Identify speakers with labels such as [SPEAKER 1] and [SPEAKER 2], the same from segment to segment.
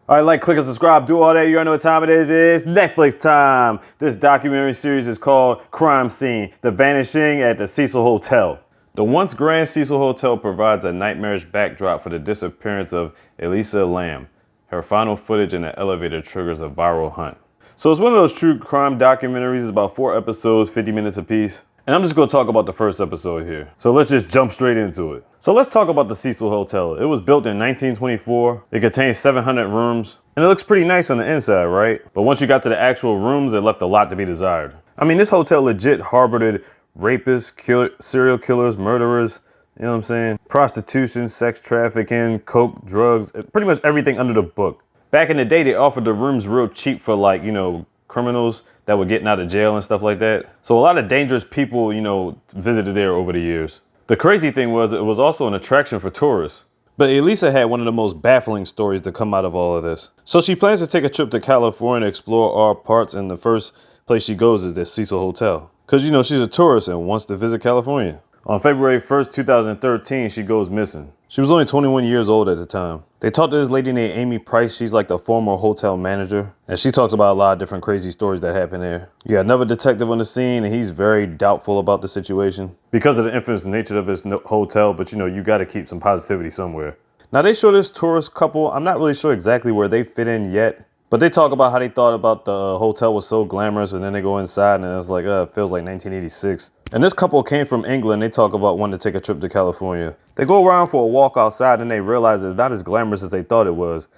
[SPEAKER 1] All right, like, click, and subscribe, do all that. You already know what time it is. It's Netflix time. This documentary series is called Crime Scene, The Vanishing at the Cecil Hotel. The once grand Cecil Hotel provides a nightmarish backdrop for the disappearance of Elisa Lam. Her final footage in the elevator triggers a viral hunt. So it's one of those true crime documentaries. It's about 4 episodes, 50 minutes apiece. And I'm just going to talk about the first episode here. So let's just jump straight into it. So let's talk about the Cecil Hotel. It was built in 1924. It contains 700 rooms. And it looks pretty nice on the inside, right? But once you got to the actual rooms, it left a lot to be desired. I mean, this hotel legit harbored rapists, serial killers, murderers, you know what I'm saying? Prostitution, sex trafficking, coke, drugs, pretty much everything under the book. Back in the day, they offered the rooms real cheap for, like, you know, criminals that were getting out of jail and stuff like that. So a lot of dangerous people, you know, visited there over the years. The crazy thing was it was also an attraction for tourists. But Elisa had one of the most baffling stories to come out of all of this. So she plans to take a trip to California to explore all parts, and the first place she goes is the Cecil Hotel. Because, you know, she's a tourist and wants to visit California. On February 1st, 2013, she goes missing. She was only 21 years old at the time. They talked to this lady named Amy Price. She's like the former hotel manager. And she talks about a lot of different crazy stories that happen there. You got another detective on the scene, and he's very doubtful about the situation because of the infamous nature of this hotel. But, you know, you got to keep some positivity somewhere. Now, they show this tourist couple. I'm not really sure exactly where they fit in yet. But they talk about how they thought about the hotel was so glamorous, and then they go inside and it's like, it feels like 1986. And this couple came from England. They talk about wanting to take a trip to California. They go around for a walk outside and they realize it's not as glamorous as they thought it was.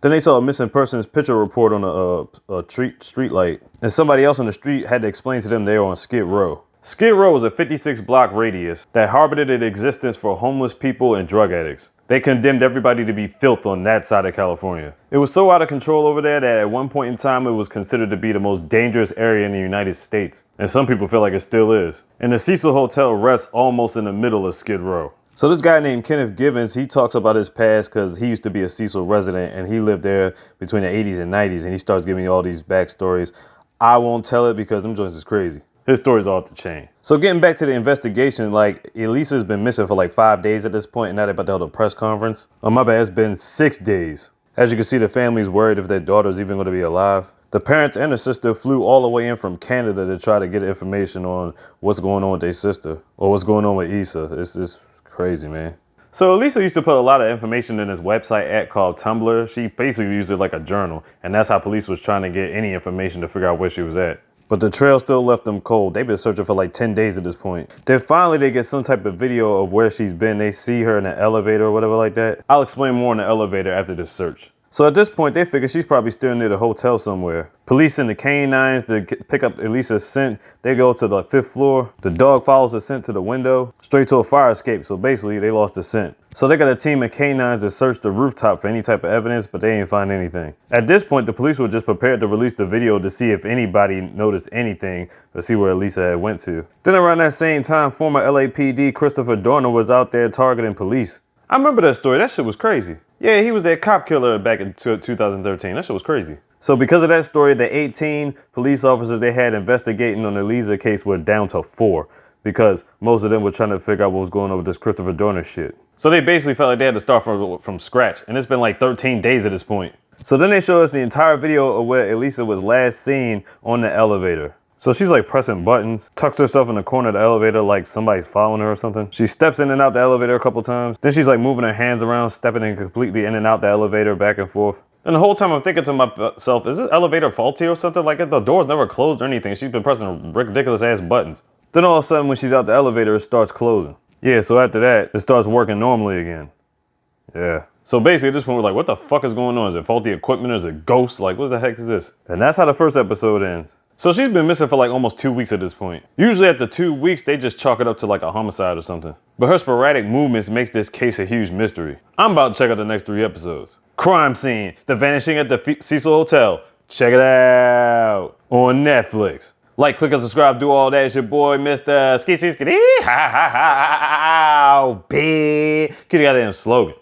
[SPEAKER 1] Then they saw a missing person's picture report on a street light. And somebody else on the street had to explain to them they were on Skid Row. Skid Row was a 56-block radius that harbored an existence for homeless people and drug addicts. They condemned everybody to be filth on that side of California. It was so out of control over there that at one point in time it was considered to be the most dangerous area in the United States. And some people feel like it still is. And the Cecil Hotel rests almost in the middle of Skid Row. So this guy named Kenneth Givens, he talks about his past because he used to be a Cecil resident and he lived there between the 80s and 90s, and he starts giving me all these backstories. I won't tell it because them joints is crazy. His story's off the chain. So getting back to the investigation, like, Elisa's been missing for like 5 days at this point, and now they're about to hold a press conference. Oh, my bad, it's been 6 days. As you can see, the family's worried if their daughter's even going to be alive. The parents and the sister flew all the way in from Canada to try to get information on what's going on with their sister, or what's going on with Issa. It's crazy, man. So Elisa used to put a lot of information in this website app called Tumblr. She basically used it like a journal, and that's how police was trying to get any information to figure out where she was at. But the trail still left them cold. They've been searching for like 10 days at this point. Then finally they get some type of video of where she's been. They see her in an elevator or whatever like that. I'll explain more in the elevator after this search. So at this point, they figure she's probably still near the hotel somewhere. Police send the canines to pick up Elisa's scent. They go to the 5th floor. The dog follows the scent to the window, straight to a fire escape. So basically, they lost the scent. So they got a team of canines to search the rooftop for any type of evidence, but they ain't find anything. At this point, the police were just prepared to release the video to see if anybody noticed anything or see where Elisa had went to. Then around that same time, former LAPD Christopher Dorner was out there targeting police. I remember that story. That shit was crazy. Yeah, he was that cop killer back in 2013. That shit was crazy. So because of that story, the 18 police officers they had investigating on the Elisa case were down to 4 because most of them were trying to figure out what was going on with this Christopher Dorner shit. So they basically felt like they had to start from scratch, and it's been like 13 days at this point. So then they show us the entire video of where Elisa was last seen on the elevator. So she's like pressing buttons, tucks herself in the corner of the elevator like somebody's following her or something. She steps in and out the elevator a couple times. Then she's like moving her hands around, stepping in completely in and out the elevator, back and forth. And the whole time I'm thinking to myself, is this elevator faulty or something? Like, the door's never closed or anything. She's been pressing ridiculous ass buttons. Then all of a sudden when she's out the elevator, it starts closing. Yeah, so after that, it starts working normally again. Yeah. So basically at this point we're like, what the fuck is going on? Is it faulty equipment or is it ghosts? Like, what the heck is this? And that's how the first episode ends. So she's been missing for like almost 2 weeks at this point. Usually after 2 weeks, they just chalk it up to like a homicide or something. But her sporadic movements makes this case a huge mystery. I'm about to check out the next 3 episodes. Crime Scene, The Vanishing at the Cecil Hotel. Check it out on Netflix. Like, click, and subscribe, do all that. It's your boy, Mr. Skitty. Ha ha ha ha. Big. Get the goddamn slogan.